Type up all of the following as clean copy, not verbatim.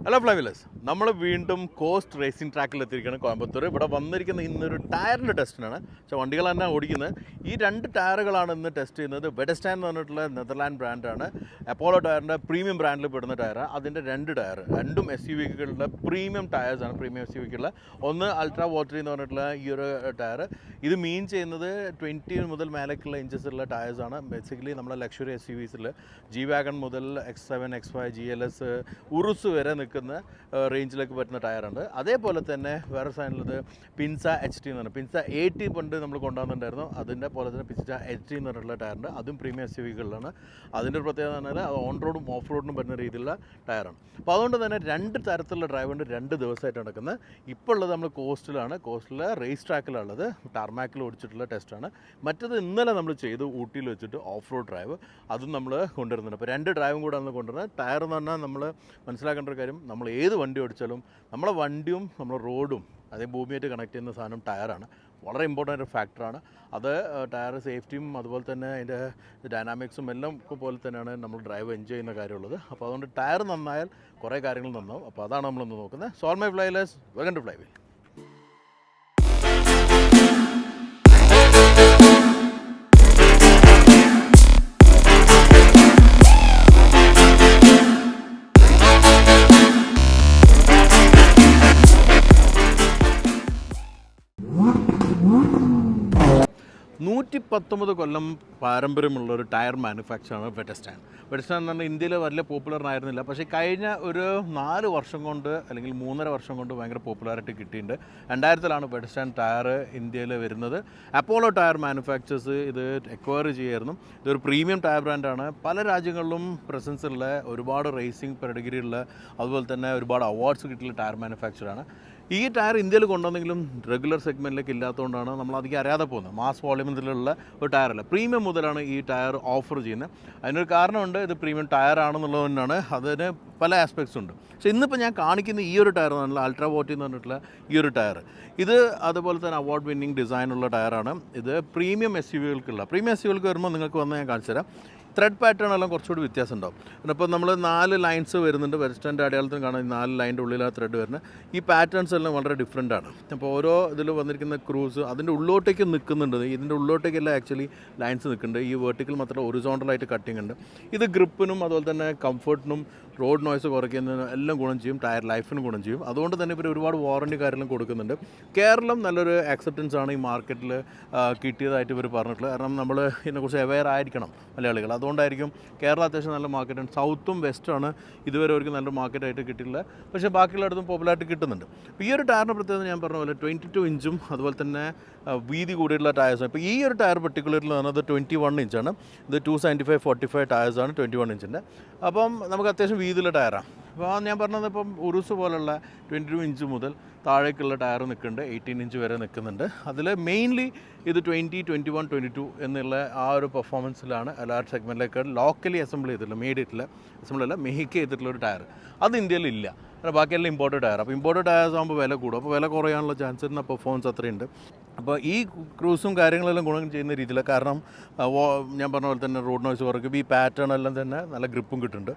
Hello ഫ്ലൈവിലേഴ്സ്, നമ്മൾ വീണ്ടും cost racing ട്രാക്കിൽ എത്തിയിരിക്കുകയാണ് കോയമ്പത്തൂർ. ഇവിടെ വന്നിരിക്കുന്ന ഇന്നൊരു ടയറിൻ്റെ ടെസ്റ്റിനാണ്. പക്ഷേ വണ്ടികൾ തന്നെ ഓടിക്കുന്നത് ഈ രണ്ട് ടയറുകളാണ് ഇന്ന് ടെസ്റ്റ് ചെയ്യുന്നത്. വെഡസ്റ്റാൻ എന്ന് പറഞ്ഞിട്ടുള്ള നെതർലാൻഡ് ബ്രാൻഡാണ്. അപ്പോളോ ടയറിൻ്റെ പ്രീമിയം ബ്രാൻഡിൽ പെടുന്ന ടയറാണ്. അതിൻ്റെ രണ്ട് ടയർ രണ്ടും എസ് യു വികളുടെ പ്രീമിയം ടയേഴ്സാണ്. പ്രീമിയം എസ് യു വിക്കുള്ള ഒന്ന് അൾട്രാ വാട്ടറി എന്ന് പറഞ്ഞിട്ടുള്ള ഈ ഒരു ടയർ. ഇത് മീൻ ചെയ്യുന്നത് 20 മുതൽ മേലേക്കുള്ള ഇഞ്ചസുള്ള ടയേഴ്സാണ്. ബേസിക്കലി നമ്മുടെ ലക്ഷറി എസ് യു വിസിൽ ജി വാഗൺ മുതൽ X7, X5, GLS, ഉറുസ് വരെ നിൽക്കുന്ന റേഞ്ചിലേക്ക് പറ്റുന്ന ടയറുണ്ട്. അതേപോലെ തന്നെ വേറെ സാധനമുള്ളത് പിൻസ HT എന്ന് പറഞ്ഞാൽ പിൻസ 80 പണ്ട് നമ്മൾ കൊണ്ടുവന്നിട്ടുണ്ടായിരുന്നു. അതിൻ്റെ പോലെ തന്നെ പിൻസ HT എന്ന് പറഞ്ഞിട്ടുള്ള ടയറുണ്ട്. അതും പ്രീമിയം എസ് യു വികളിലാണ്. അതിൻ്റെ ഒരു പ്രത്യേകത എന്ന് പറഞ്ഞാൽ അത് ഓൺ റോഡും ഓഫ് റോഡിനും പറ്റുന്ന രീതിയിലുള്ള ടയറാണ്. അപ്പോൾ അതുകൊണ്ട് തന്നെ രണ്ട് തരത്തിലുള്ള ഡ്രൈവുണ്ട്. 2 ദിവസമായിട്ട് നടക്കുന്നത്. ഇപ്പോൾ ഉള്ളത് നമ്മൾ കോസ്റ്റിലാണ്. കോസ്റ്റിൽ റേസ് ട്രാക്കിലുള്ളത് ടാർമാക്കിൽ ഓടിച്ചിട്ടുള്ള ടെസ്റ്റാണ്. മറ്റത് ഇന്നലെ നമ്മൾ ചെയ്ത് ഊട്ടിയിൽ വെച്ചിട്ട് ഓഫ് റോഡ് ഡ്രൈവ്, അതും നമ്മൾ കൊണ്ടുവരുന്നുണ്ട്. അപ്പോൾ 2 ഡ്രൈവും കൂടെ ആണ് കൊണ്ടുവരുന്നത്. ടയർ എന്ന് പറഞ്ഞാൽ നമ്മൾ മനസ്സിലാക്കേണ്ട ഒരു കാര്യം, നമ്മൾ ഏത് വണ്ടി ഓടിച്ചാലും നമ്മളെ വണ്ടിയും നമ്മുടെ റോഡും അതേ ഭൂമിയായിട്ട് കണക്ട് ചെയ്യുന്ന സാധനം ടയറാണ്. വളരെ ഇമ്പോർട്ടൻ്റ് ഒരു ഫാക്ടറാണ് അത്. ടയർ സേഫ്റ്റിയും അതുപോലെ തന്നെ അതിൻ്റെ ഡൈനാമിക്സും എല്ലാം പോലെ തന്നെയാണ് നമ്മൾ ഡ്രൈവ് എൻജോയ് ചെയ്യുന്ന കാര്യമുള്ളത്. അപ്പോൾ അതുകൊണ്ട് ടയർ നന്നായാൽ കുറേ കാര്യങ്ങൾ നന്നാവും. അപ്പോൾ അതാണ് നമ്മളൊന്ന് നോക്കുന്നത്. So all my flyers, welcome to Flyway. 119 കൊല്ലം പാരമ്പര്യമുള്ള ഒരു ടയർ മാനുഫാക്ചറാണ് വെഡസ്റ്റാൻ. വെഡസ്റ്റാൻ എന്ന് പറഞ്ഞാൽ ഇന്ത്യയിൽ വലിയ പോപ്പുലർ ആയിരുന്നില്ല. പക്ഷേ കഴിഞ്ഞ ഒരു 4 വർഷം കൊണ്ട് അല്ലെങ്കിൽ 3.5 വർഷം കൊണ്ട് ഭയങ്കര പോപ്പുലാരിറ്റി കിട്ടിയിട്ടുണ്ട്. 2000-ലാണ് വെഡസ്റ്റാൻ ടയർ ഇന്ത്യയിൽ വരുന്നത്. അപ്പോളോ ടയർ മാനുഫാക്ചേഴ്സ് ഇത് എക്വയർ ചെയ്യായിരുന്നു. ഇതൊരു പ്രീമിയം ടയർ ബ്രാൻഡാണ്. പല രാജ്യങ്ങളിലും പ്രസൻസ് ഉള്ള, ഒരുപാട് റേസിംഗ് പെഡിഗ്രി ഉള്ള, അതുപോലെ തന്നെ ഒരുപാട് അവാർഡ്സ് കിട്ടിയുള്ള ടയർ മാനുഫാക്ചറാണ്. ഈ ടയർ ഇന്ത്യയിൽ കൊണ്ടുവന്നെങ്കിലും റെഗുലർ സെഗ്മെൻറ്റിലേക്ക് ഇല്ലാത്തതുകൊണ്ടാണ് നമ്മൾ അധികം അറിയാതെ പോകുന്നത്. മാസ് വോളിയമിലുള്ള ഒരു ടയറല്ല. പ്രീമിയം മുതലാണ് ഈ ടയർ ഓഫർ ചെയ്യുന്നത്. അതിനൊരു കാരണമുണ്ട്. ഇത് പ്രീമിയം ടയർ ആണെന്നുള്ളത് കൊണ്ടാണ്. അതിന് പല ആസ്പെക്ട്സ് ഉണ്ട്. പക്ഷേ ഇന്നിപ്പോൾ ഞാൻ കാണിക്കുന്ന ഈ ഒരു ടയർ എന്ന് പറഞ്ഞാൽ അൾട്രാ വോട്ടി എന്ന് പറഞ്ഞിട്ടുള്ള ഈ ഒരു ടയർ, ഇത് അതുപോലെ തന്നെ അവാർഡ് വിന്നിങ് ഡിസൈനുള്ള ടയറാണ്. ഇത് പ്രീമിയം എസ് യു വികൾക്കുള്ള. പ്രീമിയം എസ് യു വികൾക്ക് വരുമ്പോൾ നിങ്ങൾക്ക് വന്ന് ഞാൻ കാണിച്ചു തരാം. ത്രെഡ് പാറ്റേൺ എല്ലാം കുറച്ചുകൂടി വ്യത്യാസം ഉണ്ടാവും. അപ്പോൾ നമ്മൾ 4 ലൈൻസ് വരുന്നുണ്ട്. വെസ്റ്റേൻ്റെ അടയാളത്തിന് കാണാൻ 4 ലൈൻ്റെ ഉള്ളിലാണ് ത്രെഡ് വരുന്നത്. ഈ പാറ്റേൺസ് എല്ലാം വളരെ ഡിഫറെൻ്റ് ആണ്. അപ്പോൾ ഓരോ ഇതിൽ വന്നിരിക്കുന്ന ക്രൂസ് അതിൻ്റെ ഉള്ളോട്ടേക്ക് നിൽക്കുന്നുണ്ട്. ഇതിൻ്റെ ഉള്ളോട്ടേക്കെല്ലാം ആക്ച്വലി ലൈൻസ് നിൽക്കുന്നുണ്ട്. ഈ വെർട്ടിക്കൽ മാത്രം ഒറിസോണ്ടലായിട്ട് കട്ടിങ് ഉണ്ട്. ഇത് ഗ്രിപ്പിനും അതുപോലെ തന്നെ കംഫർട്ടിനും റോഡ് നോയ്സ് കുറയ്ക്കുന്നതിനും എല്ലാം ഗുണം ചെയ്യും. ടയർ ലൈഫിനും ഗുണം ചെയ്യും. അതുകൊണ്ട് തന്നെ ഇവർ ഒരുപാട് വാറണ്ടി കാര്യങ്ങളും കൊടുക്കുന്നുണ്ട്. കേരളം നല്ലൊരു ആക്സെപ്റ്റൻസ് ആണ് ഈ മാർക്കറ്റിൽ കിട്ടിയതായിട്ട് ഇവർ പറഞ്ഞിട്ടുള്ളത്. കാരണം നമ്മൾ ഇതിനെക്കുറിച്ച് അവെയർ ആയിരിക്കണം മലയാളികൾ. അതുകൊണ്ടായിരിക്കും കേരള അത്യാവശ്യം നല്ല മാർക്കറ്റാണ്. സൗത്തും വെസ്റ്റാണ് ഇതുവരെ അവർക്ക് നല്ല മാർക്കറ്റായിട്ട് കിട്ടിയില്ല. പക്ഷേ ബാക്കിയുള്ളയിടത്തും പോപ്പുലാരിറ്റി കിട്ടുന്നുണ്ട്. അപ്പോൾ ഈ ഒരു ടയറിൻ്റെ പ്രത്യേകത ഞാൻ പറഞ്ഞ പോലെ 22 ഇഞ്ചും അതുപോലെ തന്നെ വീതി കൂടിയിട്ടുള്ള ടയേഴ്സാണ്. ഇപ്പോൾ ഈ ഒരു ടയർ പെർട്ടിക്കുലറിൽ പറഞ്ഞത് 21 ഇഞ്ചാണ്. ഇത് 275/45 ടയേഴ്സാണ് 21 ഇഞ്ചിൻ്റെ. അപ്പം നമുക്ക് അത്യാവശ്യം വീതിയുള്ള ടയറാണ്. അപ്പോൾ ഞാൻ പറഞ്ഞത് ഇപ്പം ഉറുസ് പോലുള്ള 22 ഇഞ്ച് മുതൽ താഴേക്കുള്ള ടയർ നിൽക്കുന്നുണ്ട്. 18 ഇഞ്ച് വരെ നിൽക്കുന്നുണ്ട്. അതിൽ മെയിൻലി ഇത് 20, 21, 22 എന്നുള്ള ആ ഒരു പെർഫോമൻസിലാണ് എല്ലാ സെഗ്മെൻറ്റിലേക്ക് ലോക്കലി അസംബിൾ ചെയ്തിട്ടുള്ള, മെയ്ഡ് ചെയ്തിട്ടുള്ള അസംബിൾ അല്ല മേക്ക് ചെയ്തിട്ടുള്ള ഒരു ടയർ. അത് ഇന്ത്യയിലില്ല. ബാക്കിയെല്ലാം ഇമ്പോർട്ടഡ് ടയർ. അപ്പോൾ ഇമ്പോർട്ടഡ് ടയേഴ്സ് ആകുമ്പോൾ വില കൂടും. അപ്പോൾ വില കുറയാനുള്ള ചാൻസ് ഇരുന്ന പെർഫോമൻസ് അത്രയുണ്ട്. അപ്പോൾ ഈ ക്രൂസും കാര്യങ്ങളെല്ലാം ഗുണം ചെയ്യുന്ന രീതിയിൽ, കാരണം ഞാൻ പറഞ്ഞ പോലെ തന്നെ റോഡ് നോയ്സ് കുറയ്ക്കും. ഈ പാറ്റേൺ എല്ലാം തന്നെ നല്ല ഗ്രിപ്പും കിട്ടുന്നുണ്ട്.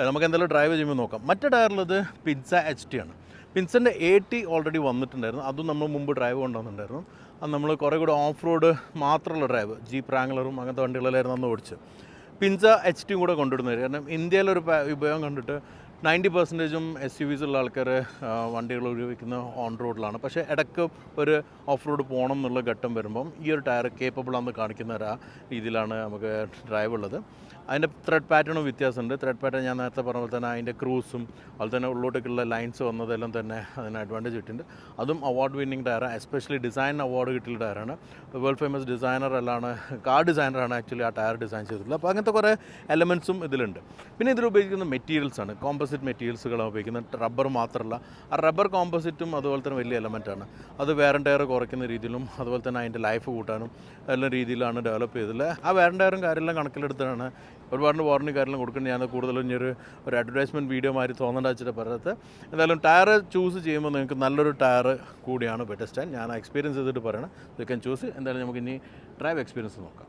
നമുക്ക് എന്തായാലും ഡ്രൈവ് ചെയ്യുമ്പോൾ നോക്കാം. മറ്റേ ടയറിലത് പിൻസ HT ആണ്. പിൻസൻ്റെ 80 ഓൾറെഡി വന്നിട്ടുണ്ടായിരുന്നു. അതും നമ്മൾ മുമ്പ് ഡ്രൈവ് കൊണ്ടുവന്നിട്ടുണ്ടായിരുന്നു. അത് നമ്മൾ കുറേ കൂടെ ഓഫ് റോഡ് മാത്രമുള്ള ഡ്രൈവ്, ജീപ്പ് റാംഗ്ലറും അങ്ങനത്തെ വണ്ടികളെല്ലായിരുന്നു അന്ന് ഓടിച്ച്. പിൻസ HT കൂടെ കൊണ്ടുവരുന്നത് കാരണം ഇന്ത്യയിലൊരു ഉപയോഗം കണ്ടിട്ട് 90%-ഉം SUVs ഉള്ള ആൾക്കാർ വണ്ടികൾ ഉപയോഗിക്കുന്ന ഓൺ റോഡിലാണ്. പക്ഷേ ഇടയ്ക്ക് ഒരു ഓഫ് റോഡ് പോകണം എന്നുള്ള ഘട്ടം വരുമ്പം ഈ ഒരു ടയർ കേപ്പബിൾ ആണെന്ന് കാണിക്കുന്ന ഒരു രീതിയിലാണ് നമുക്ക് ഡ്രൈവ് ഉള്ളത്. അതിൻ്റെ ത്രെഡ് പാറ്റേണും വ്യത്യാസമുണ്ട്. ത്രെഡ് പാറ്റേൺ ഞാൻ നേരത്തെ പറഞ്ഞ പോലെ തന്നെ അതിൻ്റെ ക്രൂസും അതുപോലെ തന്നെ ഉള്ളോട്ടേക്കുള്ള ലൈൻസ് വന്നതെല്ലാം തന്നെ അതിന് അഡ്വാൻറ്റേജ് കിട്ടിയിട്ടുണ്ട്. അതും അവാർഡ് വിന്നിങ് ടയറാണ്. എസ്പെഷ്യലി ഡിസൈൻ അവാർഡ് കിട്ടിയ ടയറാണ്. വേൾഡ് ഫേമസ് ഡിസൈനർ അല്ലാണ്, കാർ ഡിസൈനറാണ് ആക്ച്വലി ആ ടയർ ഡിസൈൻ ചെയ്തിട്ടുള്ളത്. അപ്പോൾ അങ്ങനത്തെ കുറേ എലമെൻറ്റ്സും ഇതിലുണ്ട്. പിന്നെ ഇതിൽ ഉപയോഗിക്കുന്ന മെറ്റീരിയൽസാണ് കോമ്പോസിറ്റ് മെറ്റീരിയൽസുകളാണ് ഉപയോഗിക്കുന്നത്. റബ്ബർ മാത്രമല്ല, ആ റബ്ബർ കോമ്പോസിറ്റും അതുപോലെ തന്നെ വലിയ എലമെൻറ്റാണ്. അത് വേറെ ടയർ കുറയ്ക്കുന്ന രീതിയിലും അതുപോലെ തന്നെ അതിൻ്റെ ലൈഫ് കൂട്ടാനും എല്ലാ രീതിയിലാണ് ഡെവലപ്പ് ചെയ്തിട്ടുള്ളത്. ആ വേറെ ടയറും കാര്യമെല്ലാം കണക്കിലെടുത്താണ് ഒരുപാട് വാറണ്ടി കാര്യമെല്ലാം കൊടുക്കുന്നത്. ഞാൻ കൂടുതലും ഇനിയൊരു അഡ്വർടൈസ്മെൻറ്റ് വീഡിയോ മാതിരി തോന്നേണ്ട വെച്ചിട്ട് പറയുന്നത്. എന്തായാലും ടയർ ചൂസ് ചെയ്യുമ്പോൾ നിങ്ങൾക്ക് നല്ലൊരു ടയർ കൂടിയാണ് വെഡസ്റ്റാൻ. ഞാൻ എക്സ്പീരിയൻസ് ചെയ്തിട്ട് പറയണം. You can choose. എന്തായാലും നമുക്ക് ഇനി ഡ്രൈവ് എക്സ്പീരിയൻസ് നോക്കാം.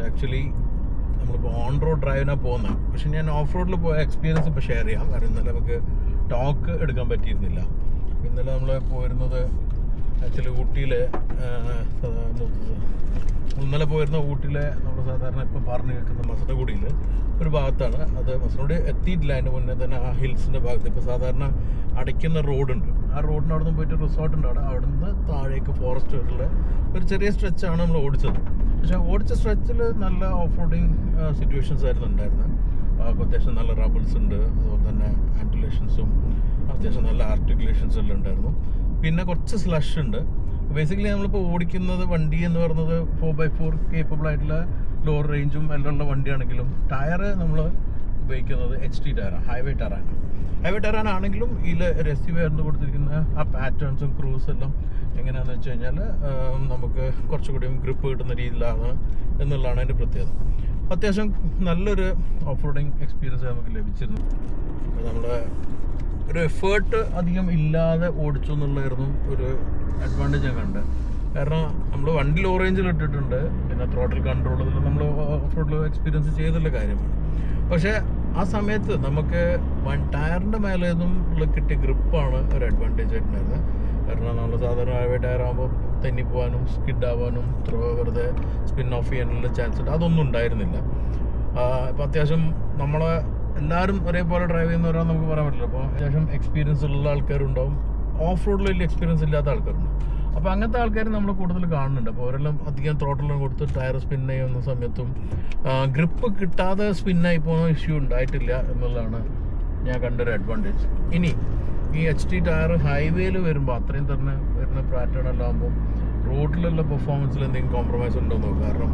ആക്ച്വലി നമ്മളിപ്പോൾ ഓൺ റോഡ് ഡ്രൈവിനാണ് പോകുന്നത്. പക്ഷെ ഞാൻ ഓഫ് റോഡിൽ പോയ എക്സ്പീരിയൻസ് ഇപ്പോൾ ഷെയർ ചെയ്യാം. കാരണം ഇന്നലെ നമുക്ക് ടോക്ക് എടുക്കാൻ പറ്റിയിരുന്നില്ല. ഇന്നലെ നമ്മൾ പോയിരുന്നത് ആക്ച്വലി ഊട്ടിയിലെ ഇന്നലെ പോയിരുന്ന ഊട്ടിയിലെ നമ്മൾ സാധാരണ ഇപ്പോൾ പറഞ്ഞു കേൾക്കുന്ന മസനഗുഡിയിൽ ഒരു ഭാഗത്താണ്. അത് മസനഗുഡി എത്തിയിട്ടില്ല, അതിൻ്റെ മുന്നേ തന്നെ ആ ഹിൽസിൻ്റെ ഭാഗത്ത് ഇപ്പോൾ സാധാരണ അടയ്ക്കുന്ന റോഡുണ്ട്. ആ റോഡിന് അവിടെ നിന്ന് പോയിട്ട് റിസോർട്ടുണ്ട്. അവിടെ നിന്ന് താഴേക്ക് ഫോറസ്റ്റ് വരെയുള്ള ഒരു ചെറിയ സ്ട്രെച്ചാണ് നമ്മൾ ഓടിച്ചത്. പക്ഷേ ഓടിച്ച സ്ട്രെച്ചിൽ നല്ല ഓഫ് റോഡിങ് സിറ്റുവേഷൻസ് ആയിരുന്നു ഉണ്ടായിരുന്നത്. അത്യാവശ്യം നല്ല റബിൾസ് ഉണ്ട്, അതുപോലെ തന്നെ ആൻറ്റുലേഷൻസും അത്യാവശ്യം നല്ല ആർട്ടിക്കുലേഷൻസ് എല്ലാം ഉണ്ടായിരുന്നു. പിന്നെ കുറച്ച് സ്ലഷ് ഉണ്ട്. ബേസിക്കലി നമ്മളിപ്പോൾ ഓടിക്കുന്നത് വണ്ടി എന്ന് പറയുന്നത് 4x4 കേപ്പബിൾ ആയിട്ടുള്ള ലോവർ റേഞ്ചും എല്ലാം ഉള്ള വണ്ടിയാണെങ്കിലും ടയർ നമ്മൾ ഉപയോഗിക്കുന്നത് HT ടയറാണ്, ഹൈവേ ടയറാണ്. ഹൈവേ ടയറാണെങ്കിലും ഇതിൽ RSU ആയിരുന്നു കൊടുത്തിരിക്കുന്ന ആ പാറ്റേൺസും ക്രൂസ് എല്ലാം എങ്ങനെയാണെന്ന് വെച്ച് കഴിഞ്ഞാൽ നമുക്ക് കുറച്ചുകൂടിയും ഗ്രിപ്പ് കിട്ടുന്ന രീതിയിലാണ് എന്നുള്ളതാണ് അതിൻ്റെ പ്രത്യേകത. അത്യാവശ്യം നല്ലൊരു ഓഫ് റോഡിങ് എക്സ്പീരിയൻസ് നമുക്ക് ലഭിച്ചിരുന്നു. നമ്മുടെ ഒരു എഫേർട്ട് അധികം ഇല്ലാതെ ഓടിച്ചു എന്നുള്ളതായിരുന്നു ഒരു അഡ്വാൻറ്റേജ് ഞാൻ കണ്ടത്. കാരണം നമ്മൾ വണ്ടി ലോ റേഞ്ചിൽ ഇട്ടിട്ടുണ്ട്, പിന്നെ ത്രോട്ടിൽ കൺട്രോൾ ഇതെല്ലാം നമ്മൾ ഓഫ് റോഡിൽ എക്സ്പീരിയൻസ് ചെയ്തുള്ള കാര്യമാണ്. പക്ഷേ ആ സമയത്ത് നമുക്ക് ടയറിൻ്റെ മേലെ നിന്നും കിട്ടിയ ഗ്രിപ്പാണ് ഒരു അഡ്വാൻറ്റേജ് ആയിട്ടുണ്ടായിരുന്നത്. കാരണം നമ്മൾ സാധാരണ ഹൈവേ ടയർ ആകുമ്പോൾ തെന്നിപ്പോവാനും സ്കിഡ് ആവാനും വെറുതെ സ്പിൻ ഓഫ് ചെയ്യാനുള്ള ചാൻസ് ഉണ്ട്, അതൊന്നും ഉണ്ടായിരുന്നില്ല. ഇപ്പം അത്യാവശ്യം നമ്മളെ എല്ലാവരും ഒരേപോലെ ഡ്രൈവ് ചെയ്യുന്നവരാണ് നമുക്ക് പറയാൻ പറ്റില്ല. അപ്പോൾ അത്യാവശ്യം എക്സ്പീരിയൻസ് ഉള്ള ആൾക്കാരുണ്ടാവും, ഓഫ് റോഡിൽ വലിയ എക്സ്പീരിയൻസ് ഇല്ലാത്ത ആൾക്കാരുണ്ട്. അപ്പോൾ അങ്ങനത്തെ ആൾക്കാർ നമ്മൾ കൂടുതൽ കാണുന്നുണ്ട്. അപ്പോൾ അവരെല്ലാം അധികം ത്രോട്ടിലും കൊടുത്ത് ടയർ സ്പിൻ ചെയ്യുന്ന സമയത്തും ഗ്രിപ്പ് കിട്ടാതെ സ്പിന്നായി പോകുന്ന ഇഷ്യൂ ഉണ്ടായിട്ടില്ല എന്നുള്ളതാണ് ഞാൻ കണ്ടൊരു അഡ്വാൻറ്റേജ്. ഇനി ഈ HT ടയർ ഹൈവേയിൽ വരുമ്പോൾ അത്രയും തന്നെ വരുന്ന പാറ്റേൺ എല്ലാം ആകുമ്പോൾ റോഡിലുള്ള പെർഫോമൻസിൽ എന്തെങ്കിലും കോംപ്രമൈസ് ഉണ്ടോ എന്ന് നോക്കുക. കാരണം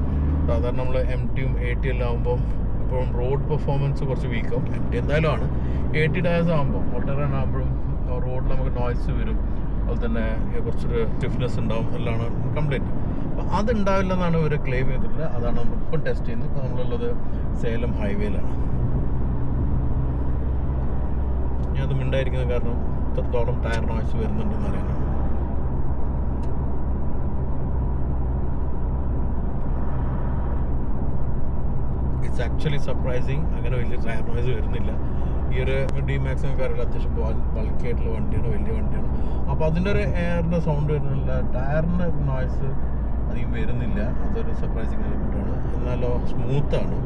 സാധാരണ നമ്മൾ MTയും AT എല്ലാം ആകുമ്പോൾ എപ്പോഴും റോഡ് പെർഫോമൻസ് കുറച്ച് വീക്കാവും. MT എന്തായാലും ആണ്. AT ടയേഴ്സ് ആകുമ്പോൾ ഓൾട്ടറേൻ ആകുമ്പോഴും റോഡിൽ നമുക്ക് നോയ്സ് വരും, അതുപോലെ തന്നെ കുറച്ചൊരു സ്റ്റിഫ്നെസ് ഉണ്ടാവും, എല്ലാം കംപ്ലൈൻറ്റ്. അപ്പോൾ അതുണ്ടാവില്ല എന്നാണ് ഇവർ ക്ലെയിം ചെയ്തിട്ടുള്ളത്. അതാണ് നമ്മളിപ്പം ടെസ്റ്റ് ചെയ്യുന്നത്. ഇപ്പോൾ നമ്മളുള്ളത് സേലം ഹൈവേയിലാണ്. ഞാനത് മിണ്ടായിരിക്കുന്നത് കാരണം എത്രത്തോളം ടയർ നോയ്സ് വരുന്നുണ്ടെന്ന് അറിയാനാണ്. ഇറ്റ്സ് ആക്ച്വലി സർപ്രൈസിങ്, അങ്ങനെ വലിയ ടയർ നോയ്സ് വരുന്നില്ല. ഈ ഒരു D-Max കാറിൽ അത്യാവശ്യം ബൾക്കി ആയിട്ടുള്ള വണ്ടിയാണ്, വലിയ വണ്ടിയാണ്. അപ്പോൾ അതിൻ്റെ ഒരു എയറിൻ്റെ സൗണ്ട് വരുന്നില്ല, ടയറിൻ്റെ നോയ്സ് അധികം വരുന്നില്ല. അതൊരു സർപ്രൈസിങ് എലമെൻ്റാണ്. എന്നാലോ സ്മൂത്താണ്,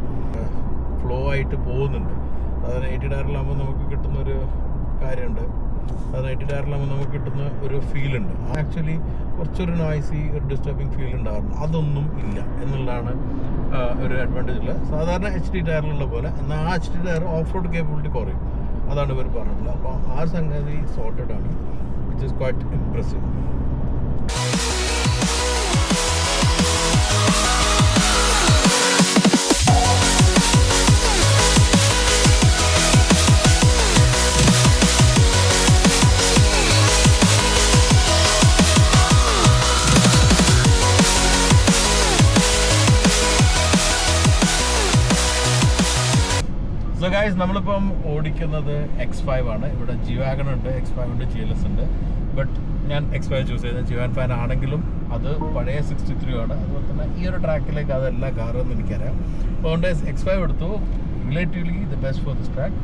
ഫ്ലോ ആയിട്ട് പോകുന്നുണ്ട്. അതിന് AT ടയറിലാകുമ്പോൾ നമുക്ക് കിട്ടുന്നൊരു കാര്യമുണ്ട്. അത് AT ടയറിലാകുമ്പോൾ നമുക്ക് കിട്ടുന്ന ഒരു ഫീലുണ്ട്. ആക്ച്വലി കുറച്ചൊരു നോയ്സി ഒരു ഡിസ്റ്റർബിങ് ഫീൽ ഉണ്ടാകാറുണ്ട്, അതൊന്നും ഇല്ല എന്നുള്ളതാണ് ഒരു അഡ്വാൻറ്റേജ് ഉള്ളത്. സാധാരണ HT ടയറിലുള്ള പോലെ. എന്നാൽ ആ HT tyre off road capability കുറയും, അതാണ് ഇവർ പറഞ്ഞിട്ടുള്ളത്. അപ്പോൾ ആ സംഗതി സോർട്ടഡ് ആണ്, which is quite impressive. So guys, നമ്മളിപ്പം ഓടിക്കുന്നത് X5 ആണ്. ഇവിടെ G-Wagon ഉണ്ട്, X5 ഉണ്ട്, GLS ഉണ്ട്. ബട്ട് ഞാൻ X5 ചൂസ് ചെയ്തത്. G-Wagon ഫാൻ ആണെങ്കിലും അത് പഴയ 63 ആണ്. അതുപോലെ തന്നെ ഈ ഒരു ട്രാക്കിലേക്ക് അതല്ല കാറെന്ന് എനിക്കറിയാം. അതുകൊണ്ട് X5 എടുത്തു. Relatively the best for this track.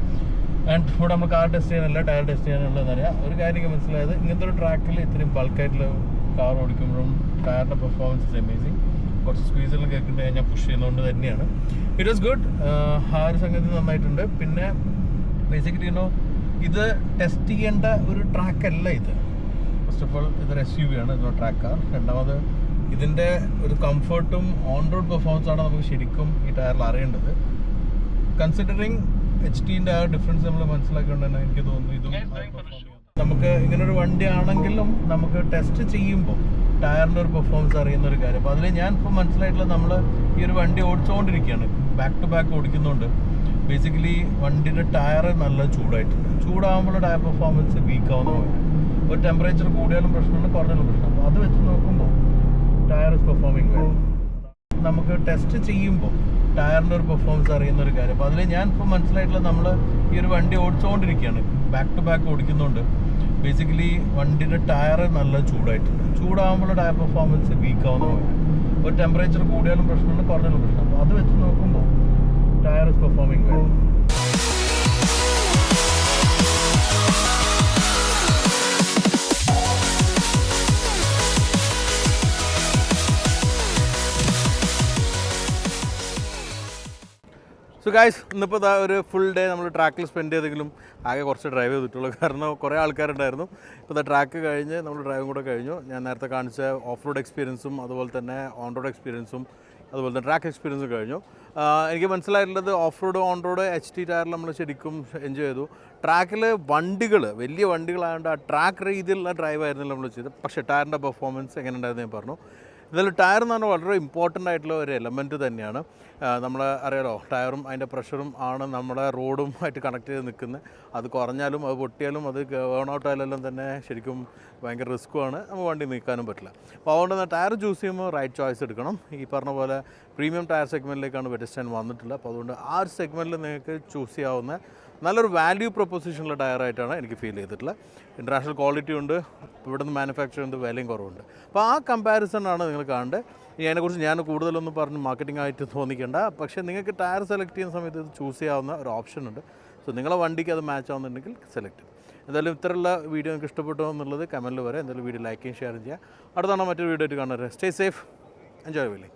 And ഇവിടെ നമ്മൾ കാർ ടെസ്റ്റ് ചെയ്യാനല്ല, ടയർ ടെസ്റ്റ് ചെയ്യാനുള്ളതെന്നറിയാം. ഒരു കാര്യം മനസ്സിലായത്, ഇങ്ങനത്തെ ഒരു ട്രാക്കിൽ ഇത്രയും ബൾക്കായിട്ടുള്ള കാർ ഓടിക്കുമ്പോഴും ടയറിൻ്റെ പെർഫോമൻസ് ഇസ് അമേസിങ്. കുറച്ച് സ്ക്വീസെല്ലാം കേൾക്കേണ്ടത് ഞാൻ പുഷ് ചെയ്യുന്നതുകൊണ്ട് തന്നെയാണ്. It was good. ആ ഒരു സംഗതി നന്നായിട്ടുണ്ട്. പിന്നെ ബേസിക്കലി ഇത് ടെസ്റ്റ് ചെയ്യേണ്ട ഒരു ട്രാക്കല്ല ഇത്. ഫസ്റ്റ് ഓഫ് ഓൾ ഇതൊരു SUV ആണ്, ഇതൊരു ട്രാക്ക് കാർ. രണ്ടാമത് ഇതിൻ്റെ ഒരു കംഫർട്ടും ഓൺ റോഡ് പെർഫോമൻസാണ് നമുക്ക് ശരിക്കും ഈ ടയറിൽ അറിയേണ്ടത്. കൺസിഡറിങ് HTൻ്റെ ആ ഡിഫറൻസ് നമ്മൾ മനസ്സിലാക്കിക്കൊണ്ട് തന്നെ എനിക്ക് തോന്നുന്നു ഇതും നമുക്ക് ഇങ്ങനൊരു വണ്ടി ആണെങ്കിലും നമുക്ക് ടെസ്റ്റ് ചെയ്യുമ്പോൾ ടയറിൻ്റെ ഒരു പെർഫോമൻസ് അറിയുന്ന ഒരു കാര്യം. അപ്പോൾ അതിൽ ഞാൻ ഇപ്പോൾ മനസ്സിലായിട്ടുള്ളത്, നമ്മൾ ഈ ഒരു വണ്ടി ഓടിച്ചുകൊണ്ടിരിക്കുകയാണ്, ബാക്ക് ടു ബാക്ക് ഓടിക്കുന്നുണ്ട്. ബേസിക്കലി വണ്ടിയുടെ ടയർ നല്ല ചൂടായിട്ടുണ്ട്. ചൂടാകുമ്പോൾ ടയർ പെർഫോമൻസ് വീക്ക് ആവുന്ന പോലെ. ഒരു ടെമ്പറേച്ചർ കൂടിയാലും പ്രശ്നമുണ്ട്, കുറഞ്ഞാലും പ്രശ്നം. അപ്പോൾ അത് വെച്ച് നോക്കുമ്പോൾ ടയർ ഇസ് പെർഫോമിങ് വെൽ. നമുക്ക് ടെസ്റ്റ് ചെയ്യുമ്പോൾ ടയറിൻ്റെ ഒരു പെർഫോമൻസ് അറിയുന്ന ഒരു കാര്യം. അപ്പോൾ അതിൽ ഞാൻ ഇപ്പോൾ മനസ്സിലായിട്ടുള്ളത്, നമ്മൾ ഈ ഒരു വണ്ടി ഓടിച്ചുകൊണ്ടിരിക്കുകയാണ്, ബാക്ക് ടു ബാക്ക് ഓടിക്കുന്നുണ്ട്. ബേസിക്കലി വണ്ടിയുടെ ടയർ നല്ല ചൂടായിട്ടുണ്ട്. ചൂടാകുമ്പോൾ ടയർ പെർഫോമൻസ് വീക്ക് ആവുന്ന പോലെ. ഒരു ടെമ്പറേച്ചർ കൂടിയാലും പ്രശ്നമുണ്ട്, കുറഞ്ഞാലും പ്രശ്നം. അപ്പോൾ അത് വെച്ച് നോക്കുമ്പോൾ tyre is performing well. So guys, ഇന്നിപ്പോൾ ഒരു ഫുൾ ഡേ നമ്മൾ ട്രാക്കിൽ സ്പെൻഡ് ചെയ്തെങ്കിലും ആകെ കുറച്ച് ഡ്രൈവ് ചെയ്തിട്ടുള്ളൂ. കാരണം കുറേ ആൾക്കാരുണ്ടായിരുന്നു. ഇപ്പോൾ ട്രാക്ക് കഴിഞ്ഞ് നമ്മൾ ഡ്രൈവും കൂടെ കഴിഞ്ഞു. ഞാൻ നേരത്തെ കാണിച്ച ഓഫ് റോഡ് എക്സ്പീരിയൻസും അതുപോലെ തന്നെ ഓൺ റോഡ് എക്സ്പീരിയൻസും അതുപോലെ തന്നെ ട്രാക്ക് എക്സ്പീരിയൻസും കഴിഞ്ഞു. എനിക്ക് മനസ്സിലായിട്ടുള്ളത് off road on road HT ടയറിൽ നമ്മൾ ശരിക്കും എൻജോയ് ചെയ്തു. ട്രാക്കിൽ വണ്ടികൾ വലിയ വണ്ടികളായതുകൊണ്ട് ആ ട്രാക്ക് രീതിയിലുള്ള ഡ്രൈവ് ആയിരുന്നില്ല നമ്മൾ ചെയ്തത്. പക്ഷേ ടയറിൻ്റെ പെർഫോമൻസ് എങ്ങനെ ഉണ്ടായിരുന്നു ഞാൻ പറഞ്ഞു. ഇതിൽ ടയർ എന്ന് പറഞ്ഞാൽ വളരെ ഇമ്പോർട്ടൻ്റ് ആയിട്ടുള്ള ഒരു എലമെൻറ്റ് തന്നെയാണ്. നമ്മൾ അറിയാലോ, ടയറും അതിൻ്റെ പ്രഷറും ആണ് നമ്മുടെ റോഡുമായിട്ട് കണക്ട് ചെയ്ത് നിൽക്കുന്നത്. അത് കുറഞ്ഞാലും അത് പൊട്ടിയാലും അത് ബേൺ ഔട്ട് ആയാലെല്ലാം തന്നെ ശരിക്കും ഭയങ്കര റിസ്ക്കുമാണ്, നമുക്ക് വണ്ടി നീക്കാനും പറ്റില്ല. അപ്പോൾ അതുകൊണ്ട് തന്നെ ടയർ ചൂസ് ചെയ്യുമ്പോൾ റൈറ്റ് ചോയ്സ് എടുക്കണം. ഈ പറഞ്ഞ പോലെ പ്രീമിയം ടയർ സെഗ്മെൻറ്റിലേക്കാണ് വെറ്റസ്റ്റൈൻ വന്നിട്ടുള്ളത്. അപ്പോൾ അതുകൊണ്ട് ആ ഒരു സെഗ്മെൻറ്റിൽ നിങ്ങൾക്ക് ചൂസ് ചെയ്യാവുന്ന നല്ലൊരു വാല്യൂ പ്രൊപ്പോസിഷനുള്ള ടയറായിട്ടാണ് എനിക്ക് ഫീൽ ചെയ്തിട്ടുള്ളത്. ഇൻ്റർനാഷണൽ ക്വാളിറ്റി ഉണ്ട്, ഇവിടെ നിന്ന് മാനുഫാക്ചർ ചെയ്യുന്നത് വിലയും കുറവുണ്ട്. അപ്പോൾ ആ കമ്പാരിസണാണ് നിങ്ങൾ കാണേണ്ടത്. ഇനി അതിനെക്കുറിച്ച് ഞാൻ കൂടുതലൊന്നും പറഞ്ഞ് മാർക്കറ്റിംഗ് ആയിട്ട് തോന്നിക്കേണ്ട. പക്ഷേ നിങ്ങൾക്ക് ടയർ സെലക്ട് ചെയ്യുന്ന സമയത്ത് ഇത് ചൂസ് ചെയ്യാവുന്ന ഒരു ഓപ്ഷൻ ഉണ്ട്. സോ നിങ്ങളെ വണ്ടിക്ക് അത് മാച്ച് ആവുന്നുണ്ടെങ്കിൽ സെലക്ട് ചെയ്യും. എന്തായാലും ഇത്തരമുള്ള വീഡിയോ നിങ്ങൾക്ക് ഇഷ്ടപ്പെട്ടോ എന്നുള്ളത് കമൻറ്റിൽ വരെ. എന്തായാലും വീഡിയോ ലൈക്ക് ചെയ്യുകയും ഷെയർ ചെയ്യുക. അടുത്താണ് മറ്റൊരു വീഡിയോ ആയിട്ട് കാണുന്നത്. Stay safe, enjoy wheeling.